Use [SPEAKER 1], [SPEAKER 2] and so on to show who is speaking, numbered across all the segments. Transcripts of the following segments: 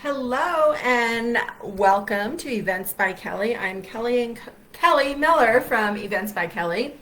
[SPEAKER 1] Hello and welcome to Events by Kelly. I'm Kelly Miller from Events by Kelly.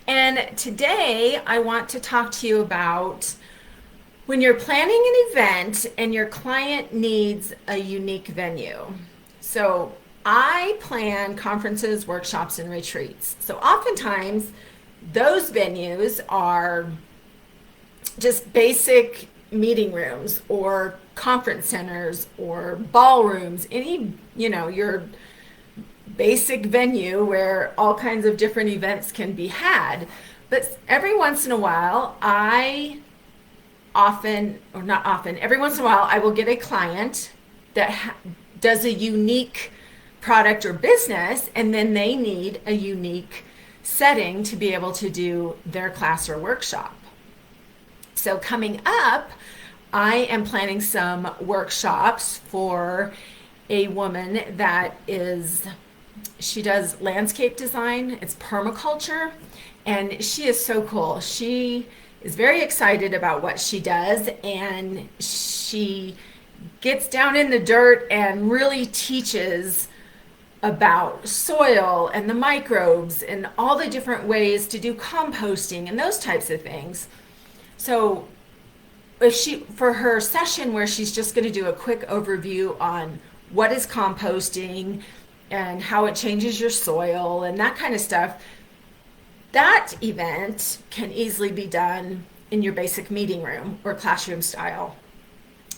[SPEAKER 1] And today I want to talk to you about when you're planning an event and your client needs a unique venue. So I plan conferences, workshops, and retreats. So oftentimes those venues are just basic meeting rooms or conference centers or ballrooms, your basic venue where all kinds of different events can be had. But every once in a while, every once in a while, I will get a client that does a unique product or business, and then they need a unique setting to be able to do their class or workshop. So coming up, I am planning some workshops for a woman she does landscape design, it's permaculture, and she is so cool. She is very excited about what she does, and she gets down in the dirt and really teaches about soil and the microbes and all the different ways to do composting and those types of things. So for her session where she's just going to do a quick overview on what is composting and how it changes your soil and that kind of stuff, that event can easily be done in your basic meeting room or classroom style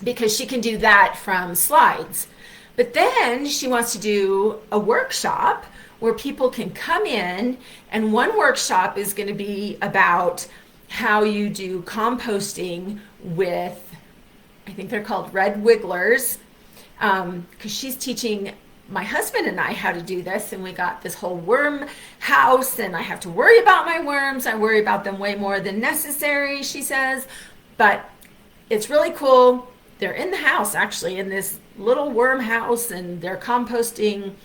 [SPEAKER 1] because she can do that from slides. But then she wants to do a workshop where people can come in, and one workshop is going to be about how you do composting with, I think they're called red wigglers, because she's teaching my husband and I how to do this, and we got this whole worm house, and I have to worry about my worms. I worry about them way more than necessary, she says, but it's really cool. They're in the house, actually, in this little worm house, and they're composting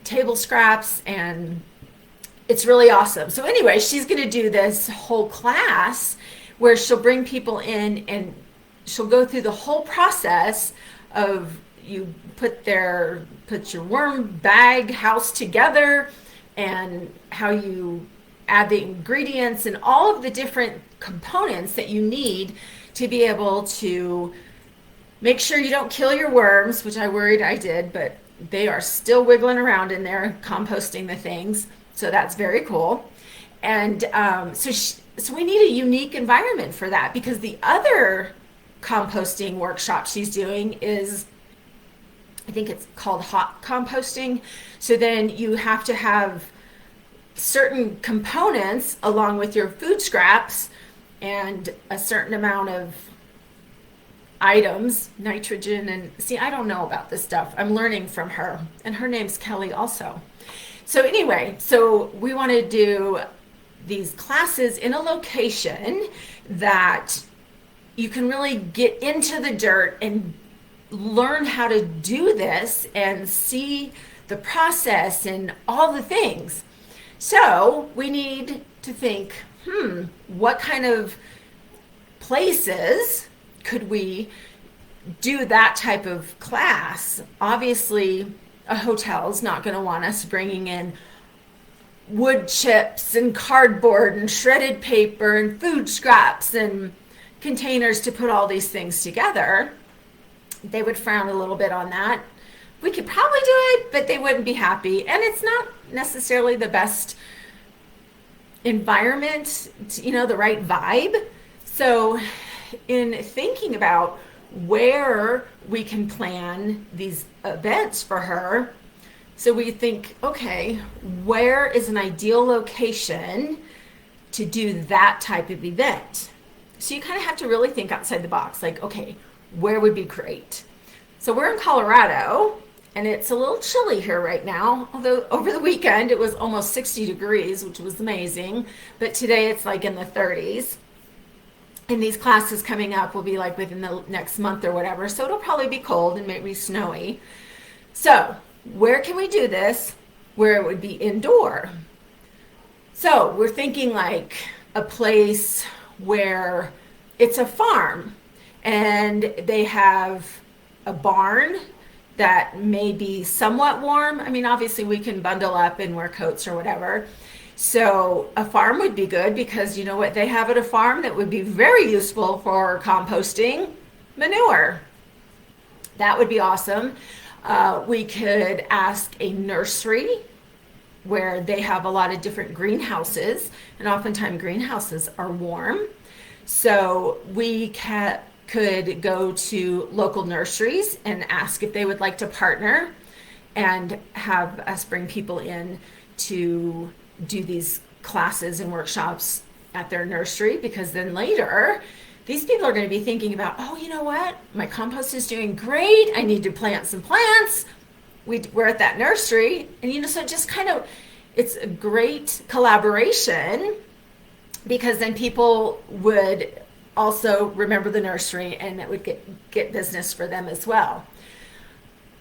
[SPEAKER 1] table scraps, and it's really awesome. So anyway, she's going to do this whole class where she'll bring people in and she'll go through the whole process of you put your worm bag house together and how you add the ingredients and all of the different components that you need to be able to make sure you don't kill your worms, which I worried I did, but they are still wiggling around in there composting the things. So that's very cool. And so we need a unique environment for that, because the other composting workshop she's doing is, I think it's called hot composting. So then you have to have certain components along with your food scraps and a certain amount of items, nitrogen, and see, I don't know about this stuff. I'm learning from her, and her name's Kelly also. So anyway, so we want to do these classes in a location that you can really get into the dirt and learn how to do this and see the process and all the things. So we need to think, what kind of places could we do that type of class? Obviously, a hotel's not going to want us bringing in wood chips and cardboard and shredded paper and food scraps and containers to put all these things together. They would frown a little bit on that. We could probably do it, but they wouldn't be happy. And it's not necessarily the best environment, the right vibe. So in thinking about where we can plan these events for her, so we think, okay, where is an ideal location to do that type of event? So you kind of have to really think outside the box, like, okay, where would be great? So we're in Colorado, and it's a little chilly here right now, although over the weekend it was almost 60 degrees, which was amazing, but today it's like in the 30s. And these classes coming up will be like within the next month or whatever, so it'll probably be cold and maybe snowy. So where can we do this where it would be indoor? So we're thinking like a place where it's a farm and they have a barn that may be somewhat warm. I mean, obviously we can bundle up and wear coats or whatever. So a farm would be good because you know what they have at a farm that would be very useful for composting? Manure. That would be awesome. We could ask a nursery where they have a lot of different greenhouses, and oftentimes greenhouses are warm. So we could go to local nurseries and ask if they would like to partner and have us bring people in to do these classes and workshops at their nursery, because then later these people are going to be thinking about, oh, you know what? My compost is doing great. I need to plant some plants. We're at that nursery. And, so just kind of, it's a great collaboration, because then people would also remember the nursery and it would get business for them as well.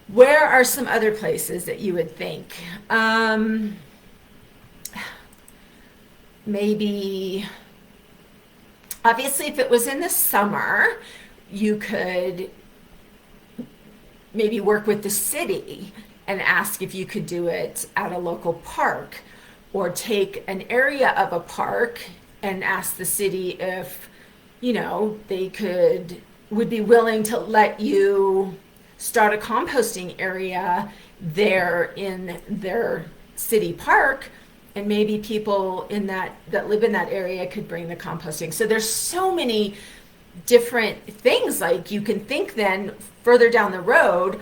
[SPEAKER 1] Where are some other places that you would think? Maybe, obviously, if it was in the summer, you could maybe work with the city and ask if you could do it at a local park, or take an area of a park and ask the city if, they would be willing to let you start a composting area there in their city park. And maybe people that live in that area could bring the composting. So there's so many different things. Like, you can think then further down the road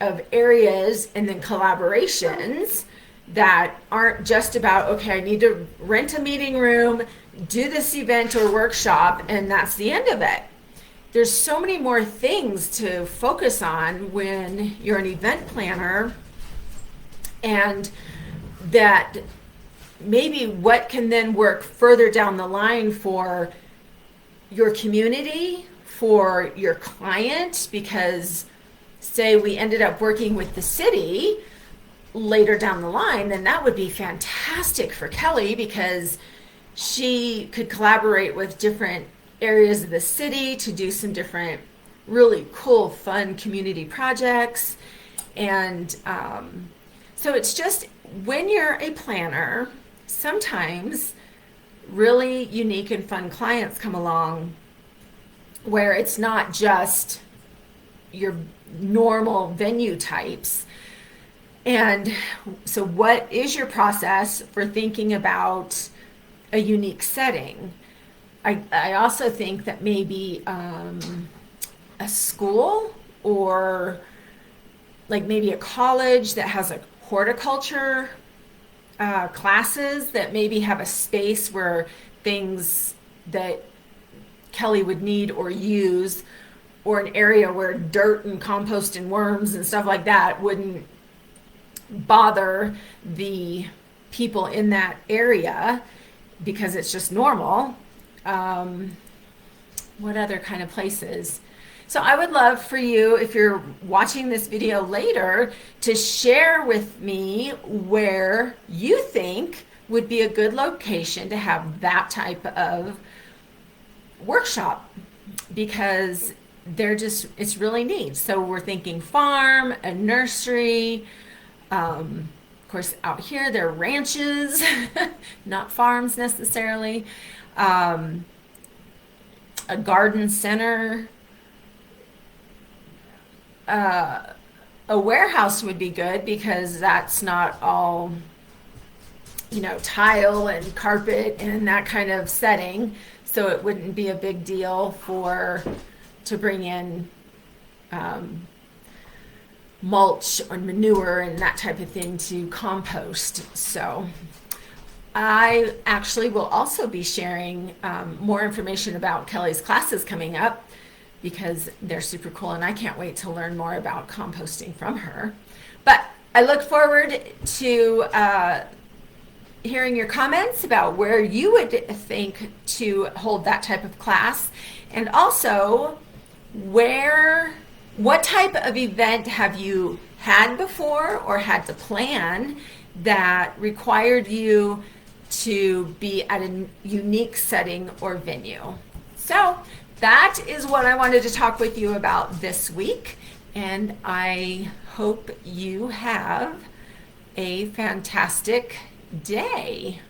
[SPEAKER 1] of areas and then collaborations that aren't just about, okay, I need to rent a meeting room, do this event or workshop, and that's the end of it. There's so many more things to focus on when you're an event planner, and that maybe what can then work further down the line for your community, for your client, because say we ended up working with the city later down the line, then that would be fantastic for Kelly, because she could collaborate with different areas of the city to do some different really cool, fun community projects. And so it's just, when you're a planner, sometimes really unique and fun clients come along where it's not just your normal venue types. And so what is your process for thinking about a unique setting? I also think that maybe a school, or like maybe a college that has a horticulture classes, that maybe have a space where things that Kelly would need or use, or an area where dirt and compost and worms and stuff like that wouldn't bother the people in that area because it's just normal. What other kind of places? So I would love for you, if you're watching this video later, to share with me where you think would be a good location to have that type of workshop, because it's really neat. So we're thinking farm, a nursery, of course out here there are ranches, not farms necessarily, a garden center, a warehouse would be good, because that's not all, tile and carpet and that kind of setting. So it wouldn't be a big deal to bring in mulch or manure and that type of thing to compost. So I actually will also be sharing more information about Kelly's classes coming up, because they're super cool and I can't wait to learn more about composting from her. But I look forward to hearing your comments about where you would think to hold that type of class, and also what type of event have you had before or had to plan that required you to be at a unique setting or venue. So that is what I wanted to talk with you about this week. And I hope you have a fantastic day.